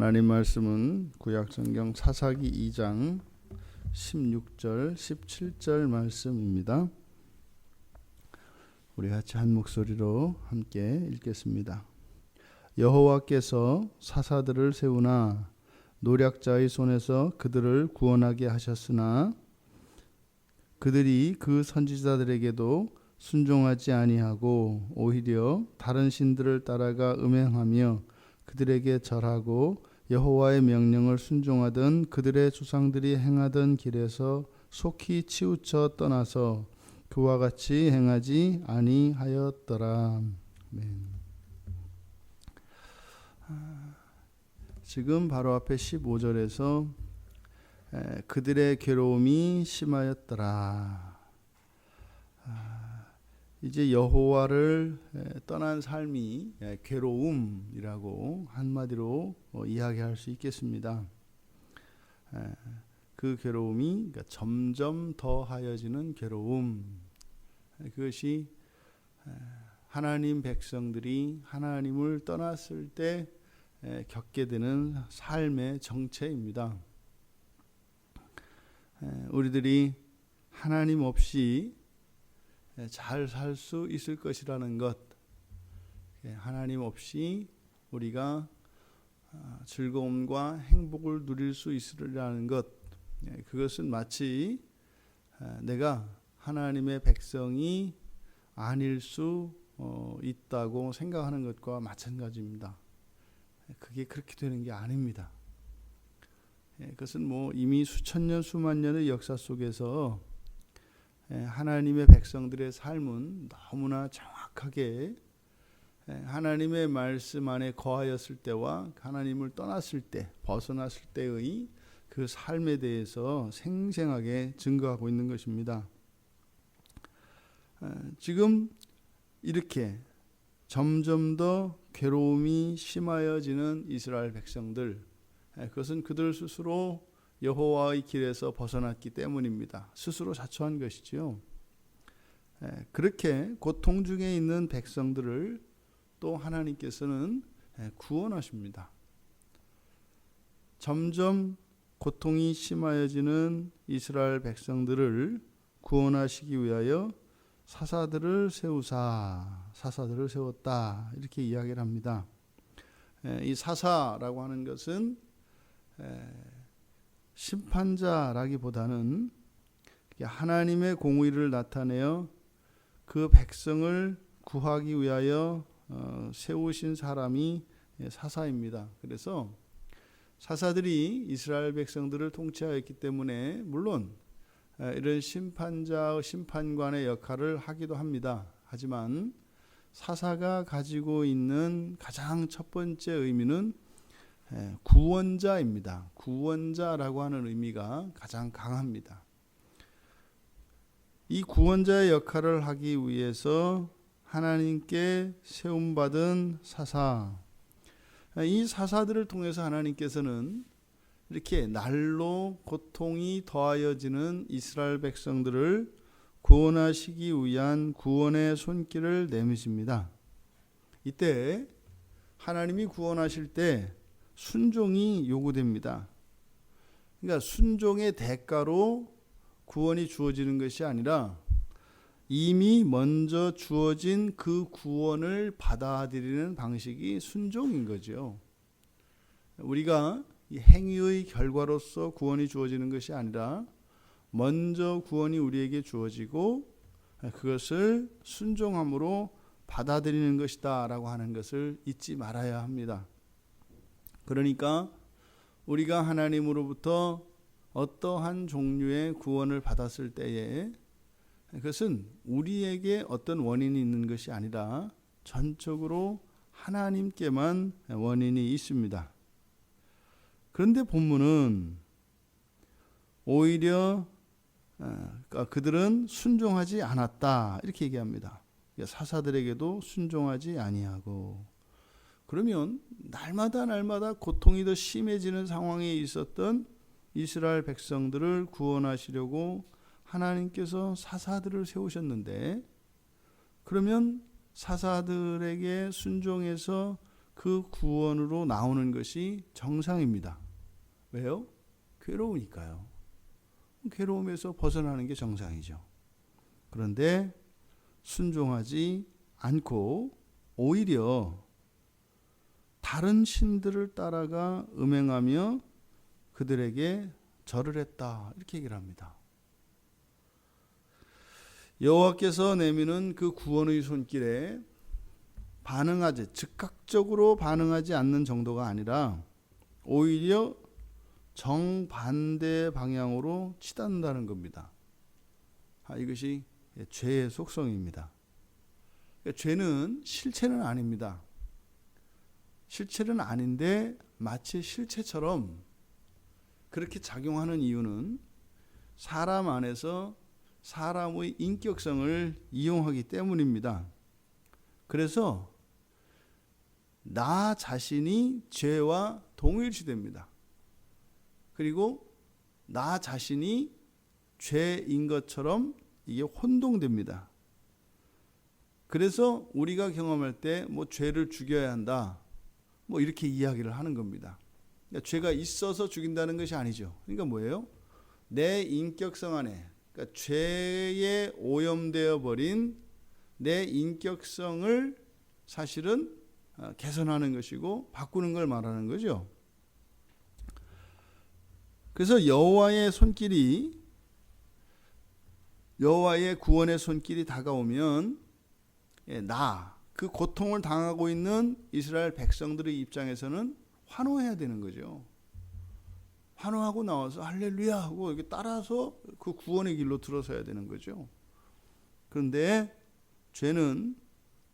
하나님 말씀은 구약성경 사사기 2장 16절 17절 말씀입니다. 우리 같이 한 목소리로 함께 읽겠습니다. 여호와께서 사사들을 세우나 노략자의 손에서 그들을 구원하게 하셨으나 그들이 그 선지자들에게도 순종하지 아니하고 오히려 다른 신들을 따라가 음행하며 그들에게 절하고 여호와의 명령을 순종하던 그들의 조상들이 행하던 길에서 속히 치우쳐 떠나서 그와 같이 행하지 아니하였더라. 아멘. 지금 바로 앞에 15절에서 그들의 괴로움이 심하였더라. 이제 여호와를 떠난 삶이 괴로움이라고 한마디로 이야기할 수 있겠습니다. 그 괴로움이 그러니까 점점 더하여지는 괴로움, 그것이 하나님 백성들이 하나님을 떠났을 때 겪게 되는 삶의 정체입니다. 우리들이 하나님 없이 잘 살 수 있을 것이라는 것, 하나님 없이 우리가 즐거움과 행복을 누릴 수 있으리라는 것, 그것은 마치 내가 하나님의 백성이 아닐 수 있다고 생각하는 것과 마찬가지입니다. 그게 그렇게 되는 게 아닙니다. 그것은 이미 수천 년 수만 년의 역사 속에서 하나님의 백성들의 삶은 너무나 정확하게 하나님의 말씀 안에 거하였을 때와 하나님을 떠났을 때, 벗어났을 때의 그 삶에 대해서 생생하게 증거하고 있는 것입니다. 지금 이렇게 점점 더 괴로움이 심하여지는 이스라엘 백성들, 그것은 그들 스스로 여호와의 길에서 벗어났기 때문입니다. 스스로 자초한 것이지요. 그렇게 고통 중에 있는 백성들을 또 하나님께서는 구원하십니다. 점점 고통이 심하여지는 이스라엘 백성들을 구원하시기 위하여 사사들을 세웠다, 이렇게 이야기를 합니다. 이 사사라고 하는 것은 심판자라기보다는 하나님의 공의를 나타내어 그 백성을 구하기 위하여 세우신 사람이 사사입니다. 그래서 사사들이 이스라엘 백성들을 통치하였기 때문에 물론 이런 심판자, 심판관의 역할을 하기도 합니다. 하지만 사사가 가지고 있는 가장 첫 번째 의미는 구원자입니다. 구원자라고 하는 의미가 가장 강합니다. 이 구원자의 역할을 하기 위해서 하나님께 세움받은 사사, 이 사사들을 통해서 하나님께서는 이렇게 날로 고통이 더하여지는 이스라엘 백성들을 구원하시기 위한 구원의 손길을 내미십니다. 이때 하나님이 구원하실 때 순종이 요구됩니다. 그러니까 순종의 대가로 구원이 주어지는 것이 아니라 이미 먼저 주어진 그 구원을 받아들이는 방식이 순종인 거죠. 우리가 이 행위의 결과로서 구원이 주어지는 것이 아니라 먼저 구원이 우리에게 주어지고 그것을 순종함으로 받아들이는 것이다 라고 하는 것을 잊지 말아야 합니다. 그러니까 우리가 하나님으로부터 어떠한 종류의 구원을 받았을 때에 그것은 우리에게 어떤 원인이 있는 것이 아니라 전적으로 하나님께만 원인이 있습니다. 그런데 본문은 오히려 그들은 순종하지 않았다, 이렇게 얘기합니다. 사사들에게도 순종하지 아니하고. 그러면 날마다 고통이 더 심해지는 상황에 있었던 이스라엘 백성들을 구원하시려고 하나님께서 사사들을 세우셨는데, 그러면 사사들에게 순종해서 그 구원으로 나오는 것이 정상입니다. 왜요? 괴로우니까요. 괴로움에서 벗어나는 게 정상이죠. 그런데 순종하지 않고 오히려 다른 신들을 따라가 음행하며 그들에게 절을 했다, 이렇게 얘기를 합니다. 여호와께서 내미는 그 구원의 손길에 즉각적으로 반응하지 않는 정도가 아니라 오히려 정반대 방향으로 치닫는다는 겁니다. 이것이 죄의 속성입니다. 그러니까 죄는 실체는 아닙니다. 실체는 아닌데 마치 실체처럼 그렇게 작용하는 이유는 사람 안에서 사람의 인격성을 이용하기 때문입니다. 그래서 나 자신이 죄와 동일시됩니다. 그리고 나 자신이 죄인 것처럼 이게 혼동됩니다. 그래서 우리가 경험할 때 죄를 죽여야 한다, 이렇게 이야기를 하는 겁니다. 그러니까 죄가 있어서 죽인다는 것이 아니죠. 그러니까 뭐예요? 내 인격성 안에, 그러니까 죄에 오염되어 버린 내 인격성을 사실은 개선하는 것이고 바꾸는 걸 말하는 거죠. 그래서 여호와의 구원의 손길이 다가오면 그 고통을 당하고 있는 이스라엘 백성들의 입장에서는 환호해야 되는 거죠. 환호하고 나와서 할렐루야 하고 이렇게 따라서 그 구원의 길로 들어서야 되는 거죠. 그런데 죄는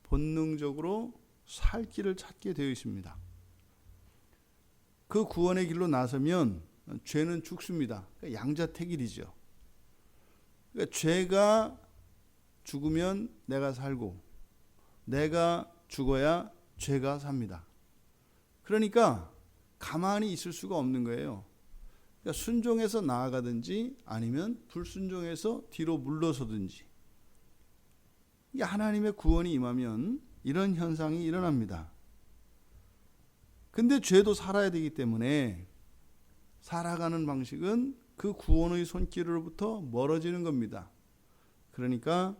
본능적으로 살 길을 찾게 되어 있습니다. 그 구원의 길로 나서면 죄는 죽습니다. 그러니까 양자택일이죠. 그러니까 죄가 죽으면 내가 살고 내가 죽어야 죄가 삽니다. 그러니까 가만히 있을 수가 없는 거예요. 그러니까 순종해서 나아가든지 아니면 불순종해서 뒤로 물러서든지. 이게 하나님의 구원이 임하면 이런 현상이 일어납니다. 근데 죄도 살아야 되기 때문에 살아가는 방식은 그 구원의 손길로부터 멀어지는 겁니다. 그러니까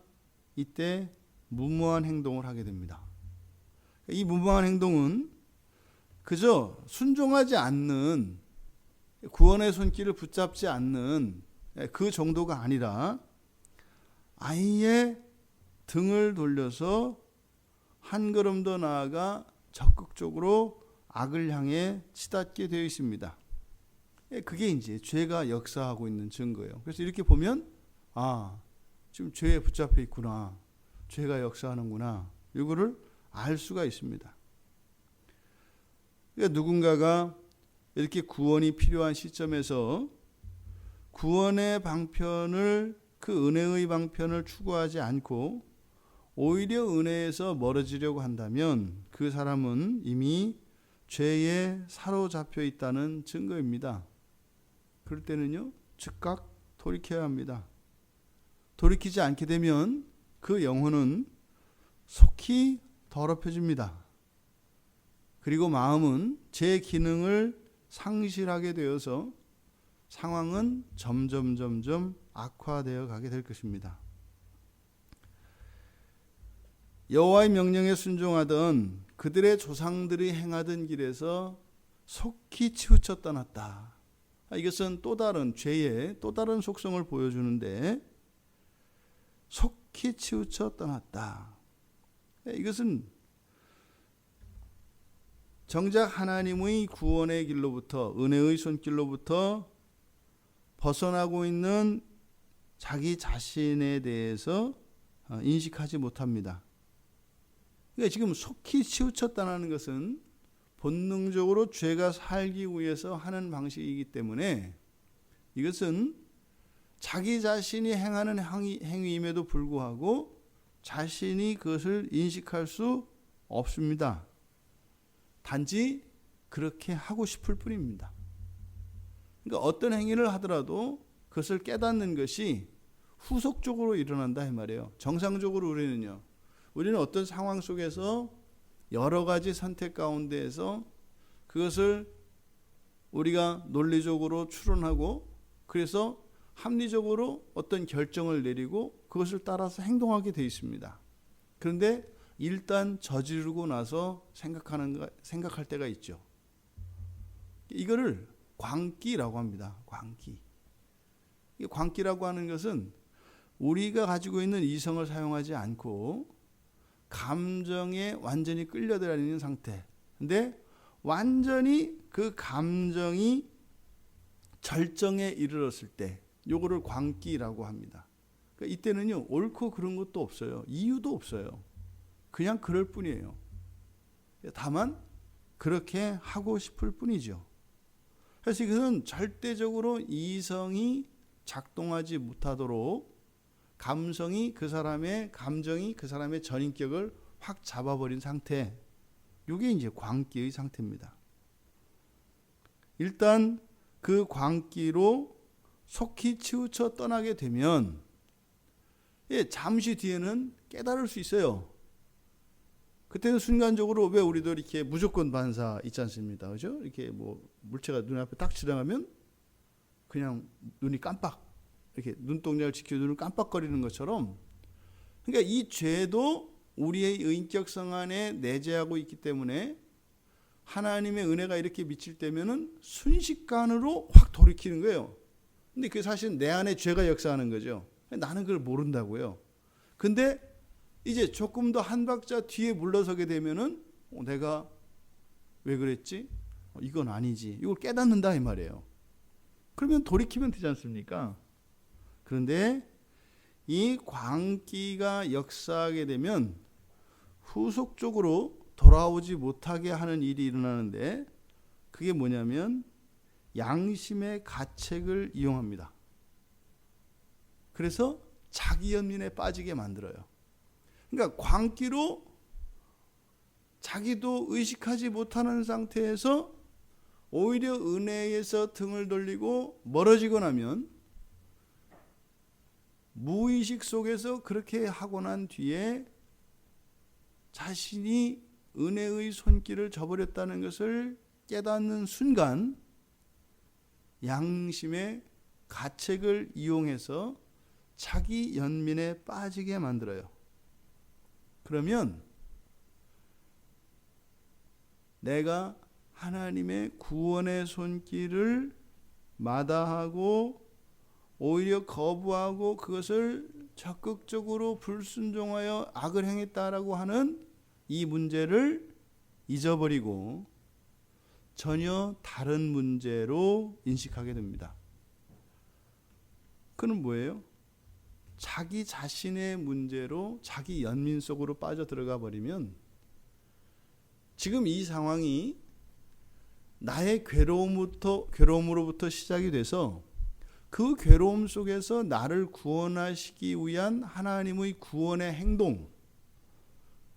이때 무모한 행동을 하게 됩니다. 이 무모한 행동은 그저 순종하지 않는, 구원의 손길을 붙잡지 않는 그 정도가 아니라 아예 등을 돌려서 한 걸음 더 나아가 적극적으로 악을 향해 치닫게 되어 있습니다. 그게 이제 죄가 역사하고 있는 증거예요. 그래서 이렇게 보면 지금 죄에 붙잡혀 있구나, 죄가 역사하는구나, 이거를 알 수가 있습니다. 그러니까 누군가가 이렇게 구원이 필요한 시점에서 구원의 방편을, 그 은혜의 방편을 추구하지 않고 오히려 은혜에서 멀어지려고 한다면 그 사람은 이미 죄에 사로잡혀 있다는 증거입니다. 그럴 때는요, 즉각 돌이켜야 합니다. 돌이키지 않게 되면 그 영혼은 속히 더럽혀집니다. 그리고 마음은 제 기능을 상실하게 되어서 상황은 점점 악화되어 가게 될 것입니다. 여호와의 명령에 순종하던 그들의 조상들이 행하던 길에서 속히 치우쳐 떠났다. 이것은 또 다른 죄의 또 다른 속성을 보여주는데, 속히 치우쳐 떠났다. 이것은 정작 하나님의 구원의 길로부터, 은혜의 손길로부터 벗어나고 있는 자기 자신에 대해서 인식하지 못합니다. 그러니까 지금 속히 치우쳤다는 것은 본능적으로 죄가 살기 위해서 하는 방식이기 때문에 이것은 자기 자신이 행하는 행위임에도 불구하고 자신이 그것을 인식할 수 없습니다. 단지 그렇게 하고 싶을 뿐입니다. 그러니까 어떤 행위를 하더라도 그것을 깨닫는 것이 후속적으로 일어난다 이 말이에요. 정상적으로 우리는 어떤 상황 속에서 여러 가지 선택 가운데에서 그것을 우리가 논리적으로 추론하고 그래서 합리적으로 어떤 결정을 내리고 그것을 따라서 행동하게 되어 있습니다. 그런데 일단 저지르고 나서 생각할 때가 있죠. 이거를 광기라고 합니다. 광기. 이 광기라고 하는 것은 우리가 가지고 있는 이성을 사용하지 않고 감정에 완전히 끌려들어 있는 상태. 근데 완전히 그 감정이 절정에 이르렀을 때 요거를 광기라고 합니다. 그러니까 이때는요 옳고 그런 것도 없어요. 이유도 없어요. 그냥 그럴 뿐이에요. 다만 그렇게 하고 싶을 뿐이죠. 그래서 이것은 절대적으로 이성이 작동하지 못하도록 감정이 그 사람의 전인격을 확 잡아버린 상태. 이게 이제 광기의 상태입니다. 일단 그 광기로 속히 치우쳐 떠나게 되면 잠시 뒤에는 깨달을 수 있어요. 그때는 순간적으로 왜 우리도 이렇게 무조건 반사 있지 않습니까? 그죠? 이렇게 뭐 물체가 눈앞에 딱 지나가면 그냥 눈이 깜빡 이렇게 눈동자를 지켜 눈을 깜빡거리는 것처럼 그러니까 이 죄도 우리의 인격성 안에 내재하고 있기 때문에 하나님의 은혜가 이렇게 미칠 때면은 순식간으로 확 돌이키는 거예요. 근데 그게 사실 내 안에 죄가 역사하는 거죠. 나는 그걸 모른다고요. 근데 이제 조금 더 한 박자 뒤에 물러서게 되면은 내가 왜 그랬지? 이건 아니지. 이걸 깨닫는다 이 말이에요. 그러면 돌이키면 되지 않습니까? 그런데 이 광기가 역사하게 되면 후속적으로 돌아오지 못하게 하는 일이 일어나는데 그게 뭐냐면 양심의 가책을 이용합니다. 그래서 자기 연민에 빠지게 만들어요. 그러니까 광기로 자기도 의식하지 못하는 상태에서 오히려 은혜에서 등을 돌리고 멀어지고 나면 무의식 속에서 그렇게 하고 난 뒤에 자신이 은혜의 손길을 저버렸다는 것을 깨닫는 순간 양심의 가책을 이용해서 자기 연민에 빠지게 만들어요. 그러면 내가 하나님의 구원의 손길을 마다하고 오히려 거부하고 그것을 적극적으로 불순종하여 악을 행했다라고 하는 이 문제를 잊어버리고 전혀 다른 문제로 인식하게 됩니다. 그는 뭐예요? 자기 자신의 문제로 자기 연민 속으로 빠져들어가 버리면 지금 이 상황이 나의 괴로움으로부터 시작이 돼서 그 괴로움 속에서 나를 구원하시기 위한 하나님의 구원의 행동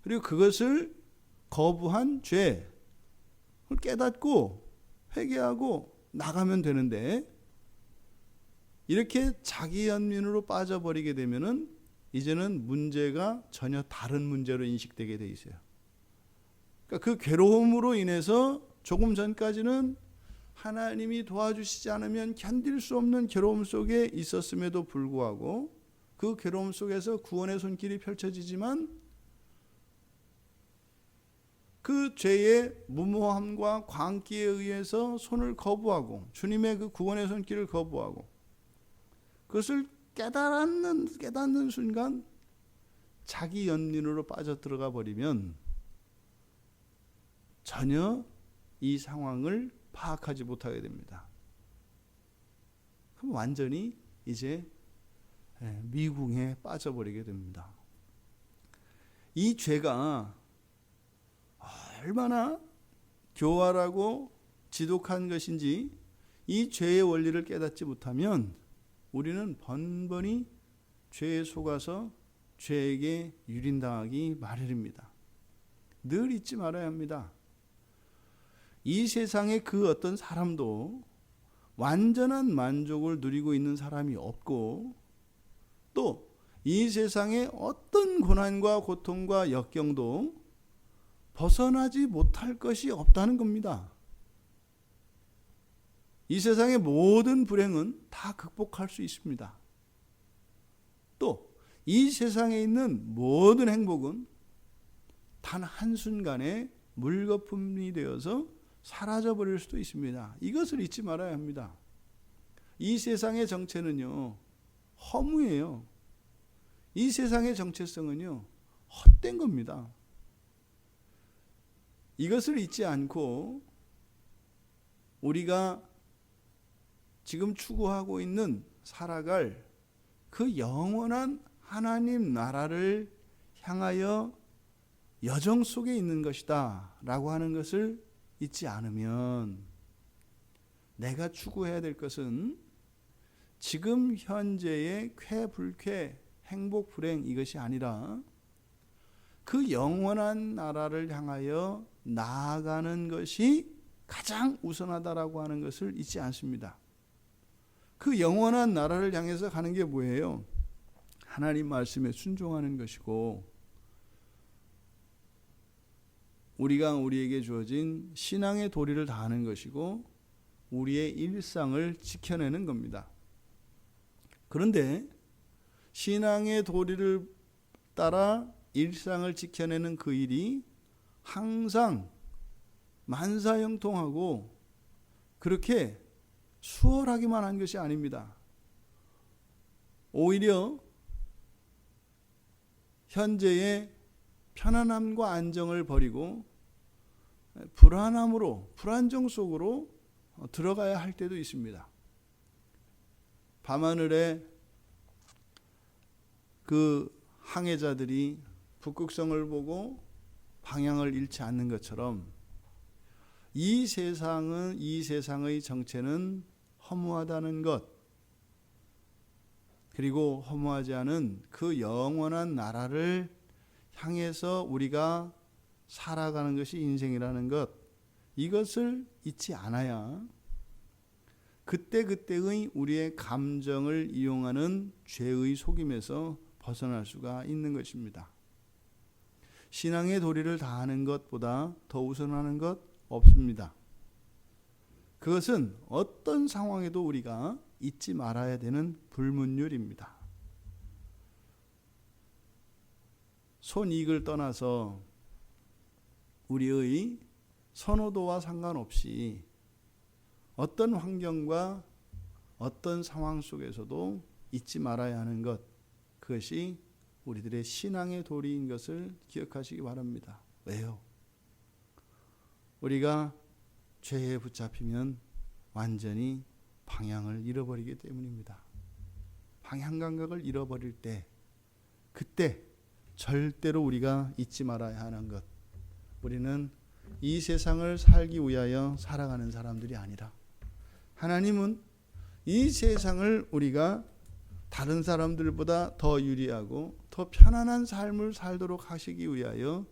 그리고 그것을 거부한 죄를 깨닫고 회개하고 나가면 되는데 이렇게 자기 연민으로 빠져버리게 되면은 이제는 문제가 전혀 다른 문제로 인식되게 돼 있어요. 그러니까 그 괴로움으로 인해서 조금 전까지는 하나님이 도와주시지 않으면 견딜 수 없는 괴로움 속에 있었음에도 불구하고 그 괴로움 속에서 구원의 손길이 펼쳐지지만 그 죄의 무모함과 광기에 의해서 손을 거부하고 주님의 그 구원의 손길을 거부하고 그것을 깨닫는 순간 자기 연민으로 빠져들어가 버리면 전혀 이 상황을 파악하지 못하게 됩니다. 그럼 완전히 이제 미궁에 빠져버리게 됩니다. 이 죄가 얼마나 교활하고 지독한 것인지 이 죄의 원리를 깨닫지 못하면 우리는 번번이 죄에 속아서 죄에게 유린당하기 마련입니다. 늘 잊지 말아야 합니다. 이 세상에 그 어떤 사람도 완전한 만족을 누리고 있는 사람이 없고 또 이 세상에 어떤 고난과 고통과 역경도 벗어나지 못할 것이 없다는 겁니다. 이 세상의 모든 불행은 다 극복할 수 있습니다. 또 이 세상에 있는 모든 행복은 단 한순간에 물거품이 되어서 사라져버릴 수도 있습니다. 이것을 잊지 말아야 합니다. 이 세상의 정체는요, 허무예요. 이 세상의 정체성은요, 헛된 겁니다. 이것을 잊지 않고 우리가 지금 추구하고 있는 살아갈 그 영원한 하나님 나라를 향하여 여정 속에 있는 것이다 라고 하는 것을 잊지 않으면, 내가 추구해야 될 것은 지금 현재의 쾌불쾌, 행복 불행 이것이 아니라 그 영원한 나라를 향하여 나아가는 것이 가장 우선하다라고 하는 것을 잊지 않습니다. 그 영원한 나라를 향해서 가는 게 뭐예요? 하나님 말씀에 순종하는 것이고, 우리가 우리에게 주어진 신앙의 도리를 다하는 것이고, 우리의 일상을 지켜내는 겁니다. 그런데 신앙의 도리를 따라 일상을 지켜내는 그 일이 항상 만사형통하고 그렇게 수월하기만 한 것이 아닙니다. 오히려 현재의 편안함과 안정을 버리고 불안함으로, 불안정 속으로 들어가야 할 때도 있습니다. 밤하늘에 그 항해자들이 북극성을 보고 방향을 잃지 않는 것처럼 이 세상의 정체는 허무하다는 것, 그리고 허무하지 않은 그 영원한 나라를 향해서 우리가 살아가는 것이 인생이라는 것, 이것을 잊지 않아야 그때그때의 우리의 감정을 이용하는 죄의 속임에서 벗어날 수가 있는 것입니다. 신앙의 도리를 다하는 것보다 더 우선하는 것 없습니다. 그것은 어떤 상황에도 우리가 잊지 말아야 되는 불문율입니다. 손익을 떠나서 우리의 선호도와 상관없이 어떤 환경과 어떤 상황 속에서도 잊지 말아야 하는 것, 그것이 우리들의 신앙의 도리인 것을 기억하시기 바랍니다. 왜요? 우리가 죄에 붙잡히면 완전히 방향을 잃어버리기 때문입니다. 방향 감각을 잃어버릴 때, 그때 절대로 우리가 잊지 말아야 하는 것, 우리는 이 세상을 살기 위하여 살아가는 사람들이 아니라 하나님은 이 세상을 우리가 다른 사람들보다 더 유리하고 더 편안한 삶을 살도록 하시기 위하여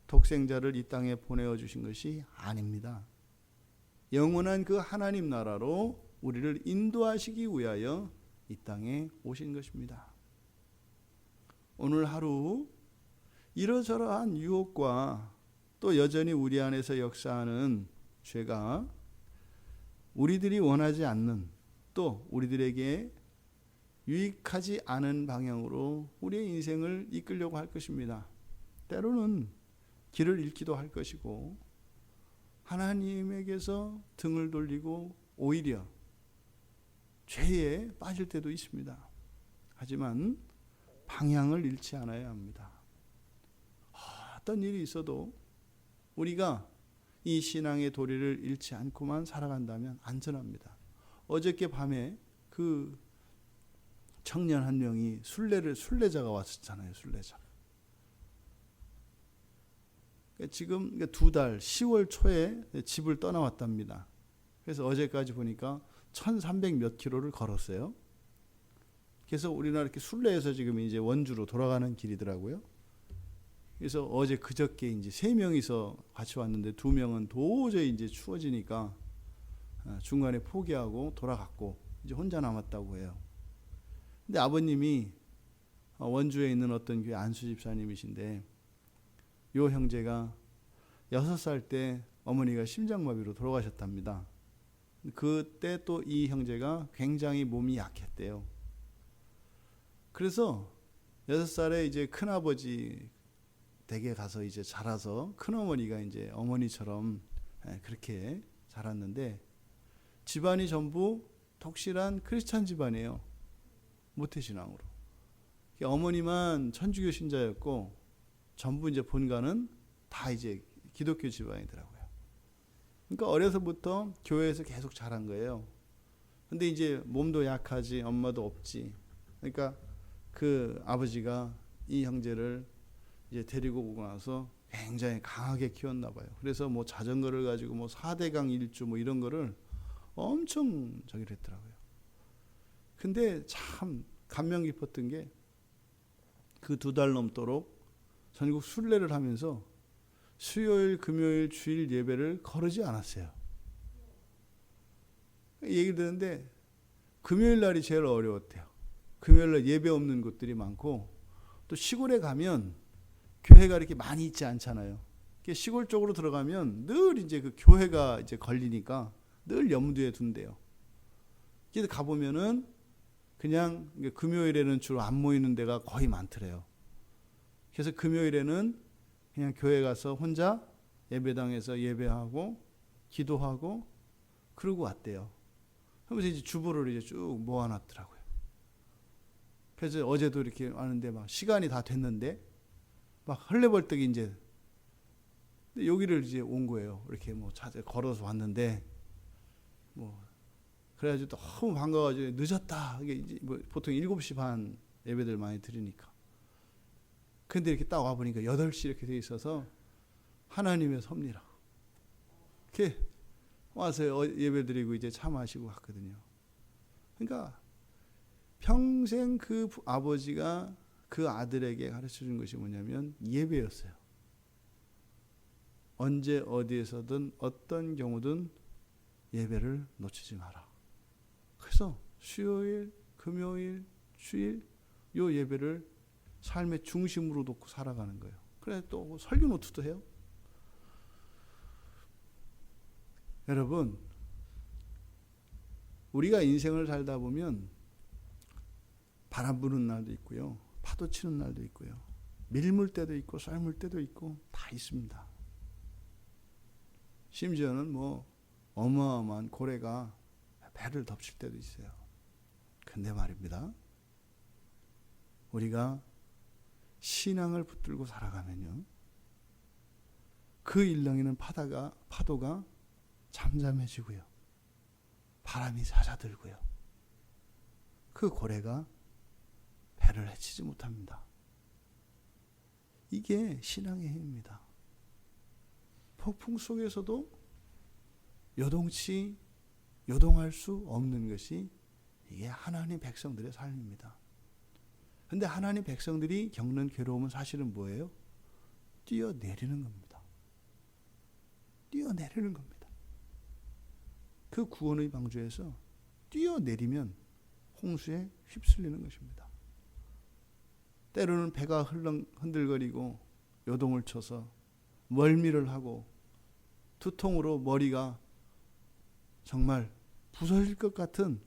독생자를 이 땅에 보내어 주신 것이 아닙니다. 영원한 그 하나님 나라로 우리를 인도하시기 위하여 이 땅에 오신 것입니다. 오늘 하루 이러저러한 유혹과 또 여전히 우리 안에서 역사하는 죄가 우리들이 원하지 않는, 또 우리들에게 유익하지 않은 방향으로 우리의 인생을 이끌려고 할 것입니다. 때로는 길을 잃기도 할 것이고, 하나님에게서 등을 돌리고 오히려 죄에 빠질 때도 있습니다. 하지만 방향을 잃지 않아야 합니다. 어떤 일이 있어도 우리가 이 신앙의 도리를 잃지 않고만 살아간다면 안전합니다. 어저께 밤에 그 청년 한 명이 순례자가 왔었잖아요. 순례자. 지금 2달 10월 초에 집을 떠나왔답니다. 그래서 어제까지 보니까 1300 몇 킬로를 걸었어요. 그래서 우리나라 이렇게 순례해서 지금 이제 원주로 돌아가는 길이더라고요. 그래서 어제 그저께 이제 3명이서 같이 왔는데 2명은 도저히 이제 추워지니까 중간에 포기하고 돌아갔고 이제 혼자 남았다고 해요. 근데 아버님이 원주에 있는 어떤 교회 안수 집사님이신데, 요 형제가 6살 때 어머니가 심장마비로 돌아가셨답니다. 그때 또 이 형제가 굉장히 몸이 약했대요. 그래서 6살에 이제 큰아버지 댁에 가서 이제 자라서 큰어머니가 이제 어머니처럼 그렇게 자랐는데, 집안이 전부 독실한 크리스찬 집안이에요. 모태신앙으로. 어머니만 천주교 신자였고 전부 이제 본가는 다 이제 기독교 집안이더라고요. 그러니까 어려서부터 교회에서 계속 자란 거예요. 근데 이제 몸도 약하지, 엄마도 없지. 그러니까 그 아버지가 이 형제를 이제 데리고 오고 나서 굉장히 강하게 키웠나 봐요. 그래서 뭐 자전거를 가지고 뭐 4대강 일주 뭐 이런 거를 엄청 저기를 했더라고요. 근데 참 감명 깊었던 게, 그 2달 넘도록 전국 순례를 하면서 수요일, 금요일, 주일 예배를 거르지 않았어요. 얘기를 듣는데 금요일 날이 제일 어려웠대요. 금요일 날 예배 없는 곳들이 많고, 또 시골에 가면 교회가 이렇게 많이 있지 않잖아요. 시골 쪽으로 들어가면 늘 이제 그 교회가 이제 걸리니까 늘 염두에 둔대요. 그래서 가보면은 그냥 금요일에는 주로 안 모이는 데가 거의 많더래요. 그래서 금요일에는 그냥 교회 가서 혼자 예배당에서 예배하고 기도하고 그러고 왔대요. 그러면서 이제 주보를 이제 쭉 모아놨더라고요. 그래서 어제도 이렇게 왔는데 막 시간이 다 됐는데 막 헐레벌떡이 이제 여기를 이제 온 거예요. 이렇게 뭐 차에 걸어서 왔는데 뭐 그래가지고 너무 반가워가지고 늦었다. 이게 이제 뭐 보통 7시 반 예배들 많이 드리니까. 근데 이렇게 딱 와보니까 8시 이렇게 돼 있어서 하나님의 섭리라고. 이렇게 와서 예배 드리고 이제 차 마시고 갔거든요. 그러니까 평생 그 아버지가 그 아들에게 가르쳐 준 것이 뭐냐면 예배였어요. 언제 어디에서든 어떤 경우든 예배를 놓치지 마라. 그래서 수요일, 금요일, 주일 요 예배를 삶의 중심으로 놓고 살아가는 거예요. 그래 또 설교 노트도 해요. 여러분, 우리가 인생을 살다 보면 바람 부는 날도 있고요, 파도 치는 날도 있고요, 밀물 때도 있고 썰물 때도 있고 다 있습니다. 심지어는 뭐 어마어마한 고래가 배를 덮칠 때도 있어요. 근데 말입니다, 우리가 신앙을 붙들고 살아가면요, 그 일렁이는 파도가 잠잠해지고요, 바람이 잦아들고요, 그 고래가 배를 해치지 못합니다. 이게 신앙의 힘입니다. 폭풍 속에서도 요동할 수 없는 것이 이게 하나님 백성들의 삶입니다. 근데 하나님 백성들이 겪는 괴로움은 사실은 뭐예요? 뛰어내리는 겁니다. 뛰어내리는 겁니다. 그 구원의 방주에서 뛰어내리면 홍수에 휩쓸리는 것입니다. 때로는 배가 흔들거리고 요동을 쳐서 멀미를 하고 두통으로 머리가 정말 부서질 것 같은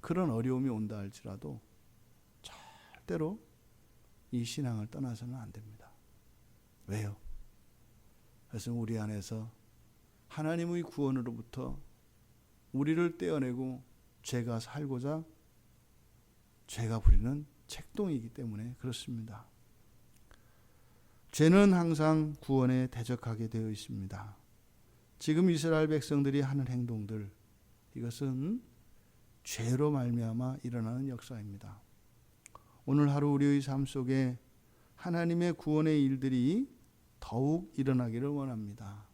그런 어려움이 온다 할지라도 절대로 이 신앙을 떠나서는 안 됩니다. 왜요? 그래서 우리 안에서 하나님의 구원으로부터 우리를 떼어내고 죄가 살고자 죄가 부리는 책동이기 때문에 그렇습니다. 죄는 항상 구원에 대적하게 되어 있습니다. 지금 이스라엘 백성들이 하는 행동들, 이것은 죄로 말미암아 일어나는 역사입니다. 오늘 하루 우리의 삶 속에 하나님의 구원의 일들이 더욱 일어나기를 원합니다.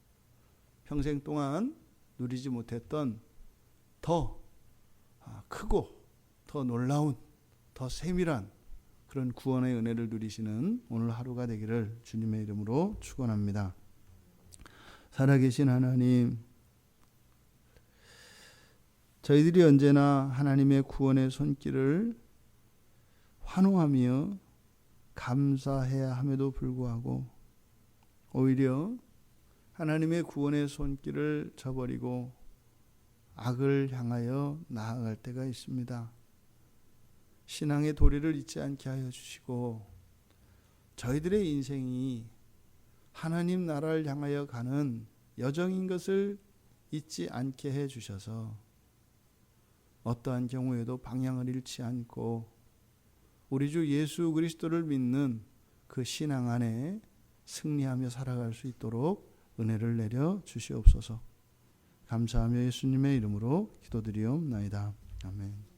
평생 동안 누리지 못했던 더 크고 더 놀라운, 더 세밀한 그런 구원의 은혜를 누리시는 오늘 하루가 되기를 주님의 이름으로 축원합니다. 살아계신 하나님, 저희들이 언제나 하나님의 구원의 손길을 환호하며 감사해야 함에도 불구하고 오히려 하나님의 구원의 손길을 저버리고 악을 향하여 나아갈 때가 있습니다. 신앙의 도리를 잊지 않게 하여 주시고 저희들의 인생이 하나님 나라를 향하여 가는 여정인 것을 잊지 않게 해 주셔서 어떠한 경우에도 방향을 잃지 않고 우리 주 예수 그리스도를 믿는 그 신앙 안에 승리하며 살아갈 수 있도록 은혜를 내려 주시옵소서. 감사하며 예수님의 이름으로 기도드리옵나이다. 아멘.